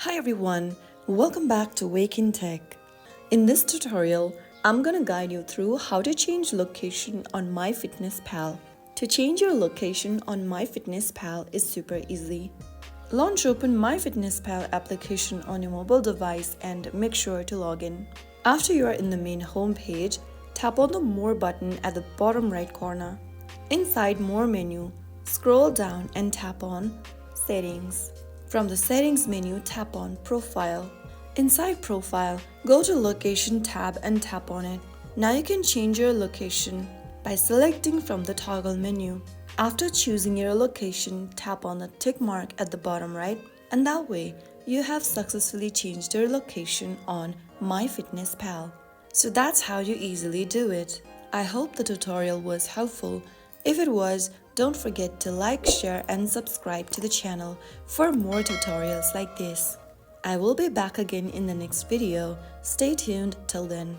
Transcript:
Hi everyone, welcome back to Wake&Tech. In this tutorial, I'm gonna guide you through how to change location on MyFitnessPal. To change your location on MyFitnessPal is super easy. Launch open MyFitnessPal application on your mobile device and make sure to log in. After you are in the main home page, tap on the More button at the bottom right corner. Inside More menu, scroll down and tap on Settings. From the Settings menu, tap on Profile. Inside Profile, go to Location tab and tap on it. Now you can change your location by selecting from the toggle menu. After choosing your location, tap on the tick mark at the bottom right, and that way you have successfully changed your location on MyFitnessPal. So that's how you easily do it. I hope the tutorial was helpful. If it was, don't forget to like, share and subscribe to the channel for more tutorials like this. I will be back again in the next video. Stay tuned till then.